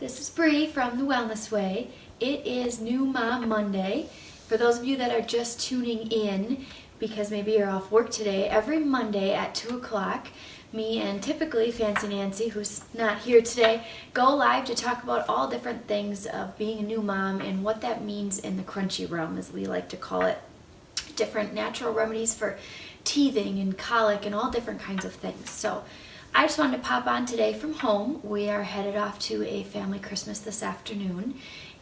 This is Bree from The Wellness Way. It is New Mom Monday. For those of you that are just tuning in, because maybe you're off work today, every Monday at 2 o'clock, me and typically Fancy Nancy, who's not here today, go live to talk about all different things of being a new mom and what that means in the crunchy realm, as we like to call it. Different natural remedies for teething and colic and all different kinds of things. So I just wanted to pop on today from home. We are headed off to a family Christmas this afternoon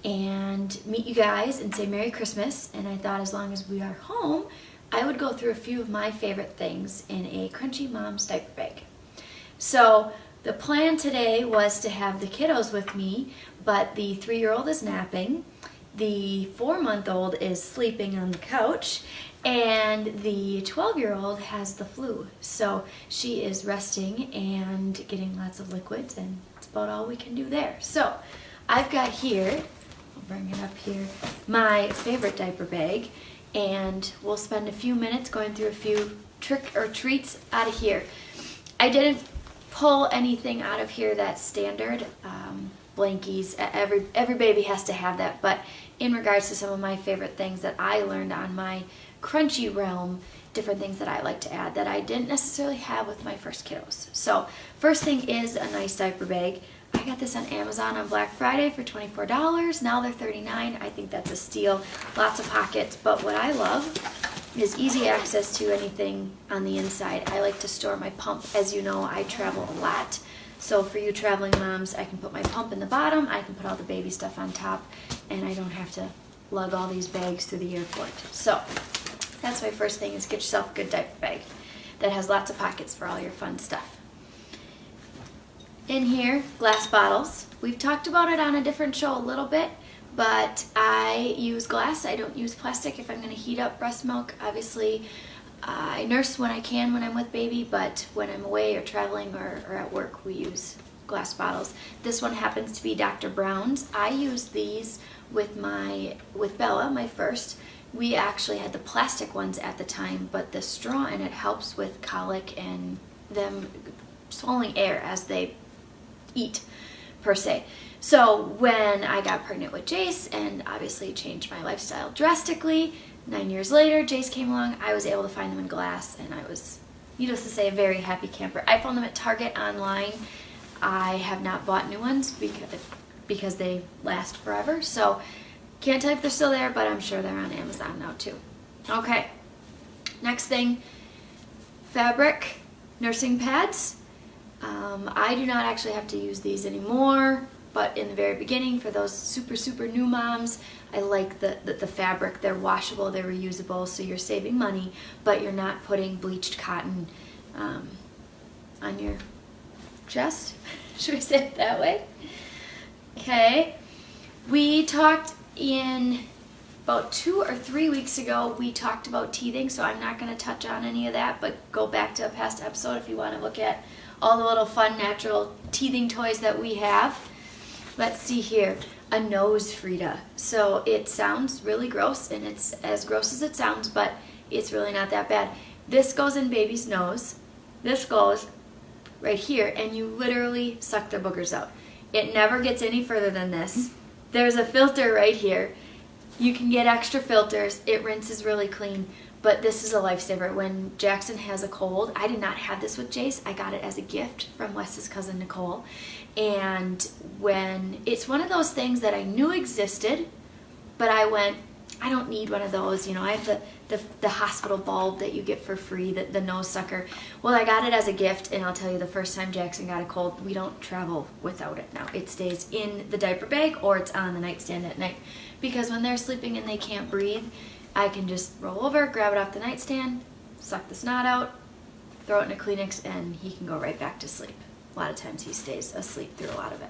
and meet you guys and say Merry Christmas. And I thought as long as we are home, I would go through a few of my favorite things in a Crunchy Mom's diaper bag. So the plan today was to have the kiddos with me, but the 3-year-old is napping, the 4-month-old is sleeping on the couch, and the 12-year-old has the flu. So she is resting and getting lots of liquids, and that's about all we can do there. So I've got here, I'll bring it up here, my favorite diaper bag, and we'll spend a few minutes going through a few trick or treats out of here. I didn't pull anything out of here that's standard. Blankies, every baby has to have that, but in regards to some of my favorite things that I learned on my crunchy realm, different things that I like to add that I didn't necessarily have with my first kiddos. So first thing is a nice diaper bag. I got this on Amazon on Black Friday for $24. Now they're $39. I think that's a steal. Lots of pockets, but what I love is easy access to anything on the inside. I like to store my pump. As you know, I travel a lot. So for you traveling moms, I can put my pump in the bottom, I can put all the baby stuff on top, and I don't have to lug all these bags through the airport. So that's my first thing, is get yourself a good diaper bag that has lots of pockets for all your fun stuff. In here, glass bottles. We've talked about it on a different show a little bit, but I use glass. I don't use plastic if I'm going to heat up breast milk. Obviously, I nurse when I can when I'm with baby, but when I'm away or traveling or at work, we use glass bottles. This one happens to be Dr. Brown's. I use these with Bella, my first. We actually had the plastic ones at the time, but the straw in it helps with colic and them swallowing air as they eat, per se. So when I got pregnant with Jace and obviously changed my lifestyle drastically, 9 years later, Jace came along, I was able to find them in glass, and I was, needless to say, a very happy camper. I found them at Target online. I have not bought new ones because they last forever, so can't tell if they're still there, but I'm sure they're on Amazon now too. Okay, next thing, fabric nursing pads. I do not actually have to use these anymore, but in the very beginning, for those super new moms, I like the fabric. They're washable, they're reusable, so you're saving money, but you're not putting bleached cotton on your chest. Should we say it that way? Okay. We talked about 2 or 3 weeks ago, we talked about teething, so I'm not going to touch on any of that, but go back to a past episode if you want to look at all the little fun natural teething toys that we have. Let's see here, a nose Frida. So it sounds really gross, and it's as gross as it sounds, but it's really not that bad. This goes in baby's nose, this goes right here, and you literally suck their boogers out. It never gets any further than this. There's a filter right here. You can get extra filters, it rinses really clean, but this is a lifesaver. When Jackson has a cold, I did not have this with Jace, I got it as a gift from Wes's cousin Nicole. And when it's one of those things that I knew existed, but I went, I don't need one of those, you know, I have the hospital bulb that you get for free, the nose sucker. Well, I got it as a gift, and I'll tell you, the first time Jackson got a cold, we don't travel without it now. It stays in the diaper bag or it's on the nightstand at night, because when they're sleeping and they can't breathe, I can just roll over, grab it off the nightstand, suck the snot out, throw it in a Kleenex, and he can go right back to sleep. A lot of times he stays asleep through a lot of it.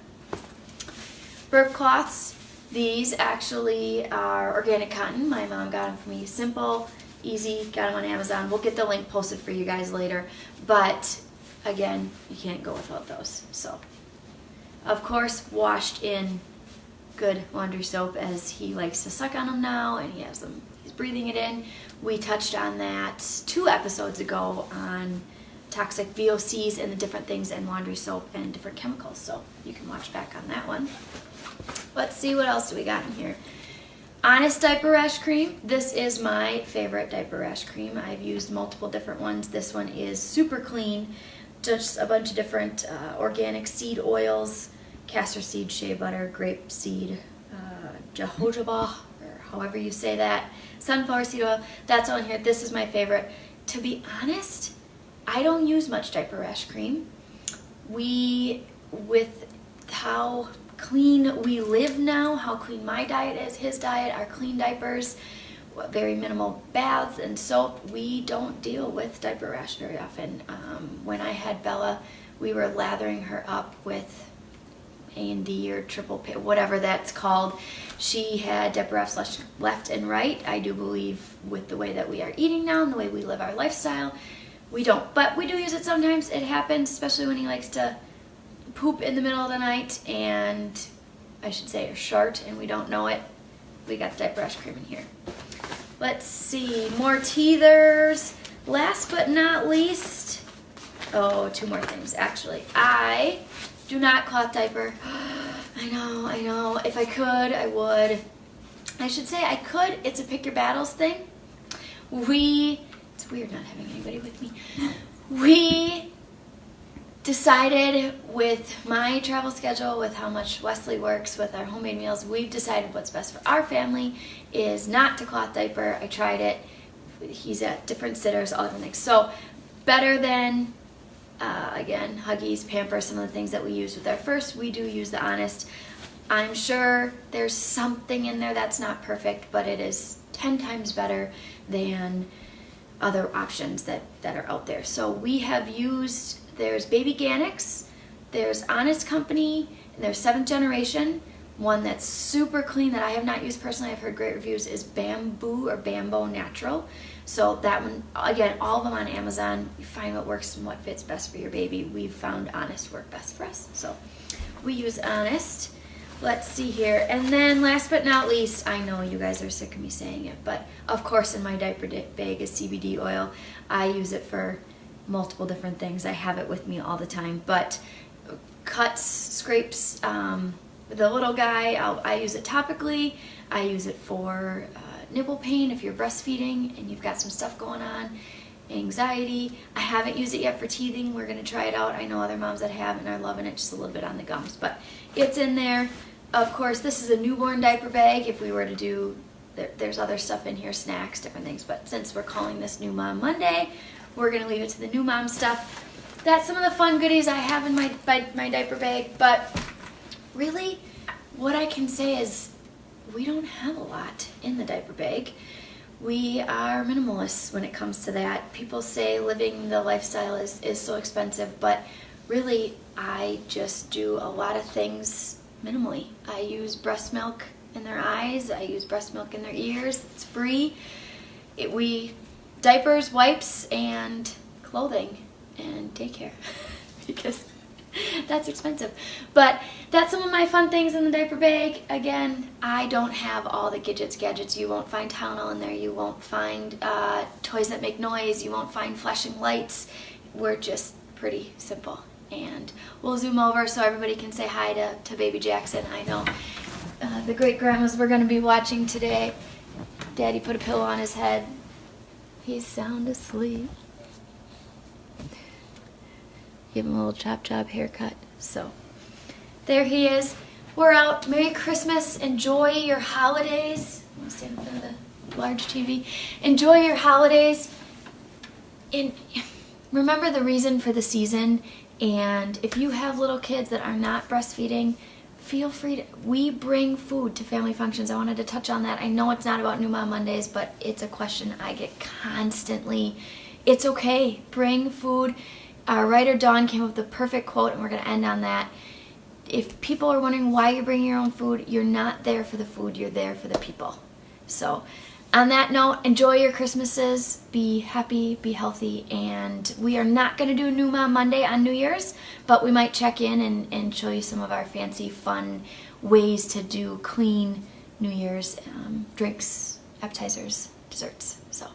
Burp cloths. These actually are organic cotton. My mom got them for me. Simple, easy, got them on Amazon. We'll get the link posted for you guys later. But again, you can't go without those. So, of course, washed in good laundry soap, as he likes to suck on them now, and he's breathing it in. We touched on that 2 episodes ago on toxic VOCs and the different things in laundry soap and different chemicals. So you can watch back on that one. Let's see, what else do we got in here. Honest Diaper Rash Cream. This is my favorite diaper rash cream. I've used multiple different ones. This one is super clean. Just a bunch of different organic seed oils, castor seed, shea butter, grape seed, jojoba, or however you say that, sunflower seed oil. That's all in here. This is my favorite. To be honest, I don't use much diaper rash cream. With how clean we live now, how clean my diet is, his diet, our clean diapers, very minimal baths and soap, we don't deal with diaper rash very often. When I had Bella, we were lathering her up with A&D or triple P, whatever that's called. She had diaper rash left and right. I do believe with the way that we are eating now and the way we live our lifestyle, we don't. But we do use it sometimes. It happens, especially when he likes to poop in the middle of the night and, I should say, are short and we don't know it. We got the diaper rash cream in here. Let's see, more teethers. Last but not least, oh, two more things actually. I do not cloth diaper. I know. If I could, I would. I should say I could. It's a pick your battles thing. It's weird not having anybody with me. We decided with my travel schedule, with how much Wesley works, with our homemade meals, we've decided what's best for our family is not to cloth diaper. I tried it. He's at different sitters, all different things. So better than, again, Huggies, Pampers, some of the things that we use with our first, we do use the Honest. I'm sure there's something in there that's not perfect, but it is 10 times better than other options that are out there. So we have used, there's Baby Ganix, there's Honest Company, and there's 7th Generation. One that's super clean that I have not used personally, I've heard great reviews, is Bamboo or Bambo Natural. So that one, again, all of them on Amazon. You find what works and what fits best for your baby. We've found Honest work best for us. So we use Honest. Let's see here. And then last but not least, I know you guys are sick of me saying it, but of course in my diaper bag is CBD oil. I use it for multiple different things. I have it with me all the time, but cuts, scrapes, the little guy, I use it topically. I use it for nipple pain if you're breastfeeding and you've got some stuff going on, anxiety. I haven't used it yet for teething. We're going to try it out. I know other moms that have and are loving it, just a little bit on the gums, but it's in there. Of course, this is a newborn diaper bag. If we were to do, there's other stuff in here, snacks, different things, but since we're calling this New Mom Monday, we're going to leave it to the new mom stuff. That's some of the fun goodies I have in my diaper bag, but really what I can say is we don't have a lot in the diaper bag. We are minimalists when it comes to that. People say living the lifestyle is so expensive, but really I just do a lot of things minimally. I use breast milk in their eyes. I use breast milk in their ears. It's free. Diapers, wipes, and clothing, and daycare because that's expensive. But that's some of my fun things in the diaper bag. Again, I don't have all the gadgets. You won't find Tylenol in there. You won't find toys that make noise. You won't find flashing lights. We're just pretty simple. And we'll zoom over so everybody can say hi to baby Jackson. I know the great grandmas we're going to be watching today. Daddy put a pillow on his head. He's sound asleep. Give him a little chop haircut. So there he is. We're out. Merry Christmas. Enjoy your holidays. I'm gonna stand in front of the large TV. Enjoy your holidays. And remember the reason for the season. And if you have little kids that are not breastfeeding, feel free to, we bring food to family functions. I wanted to touch on that. I know it's not about New Mom Mondays, but it's a question I get constantly. It's okay. Bring food. Our writer Dawn came up with the perfect quote, and we're going to end on that. If people are wondering why you're bringing your own food, you're not there for the food, you're there for the people. So on that note, enjoy your Christmases, be happy, be healthy, and we are not going to do New Mom Monday on New Year's, but we might check in and show you some of our fancy, fun ways to do clean New Year's drinks, appetizers, desserts. So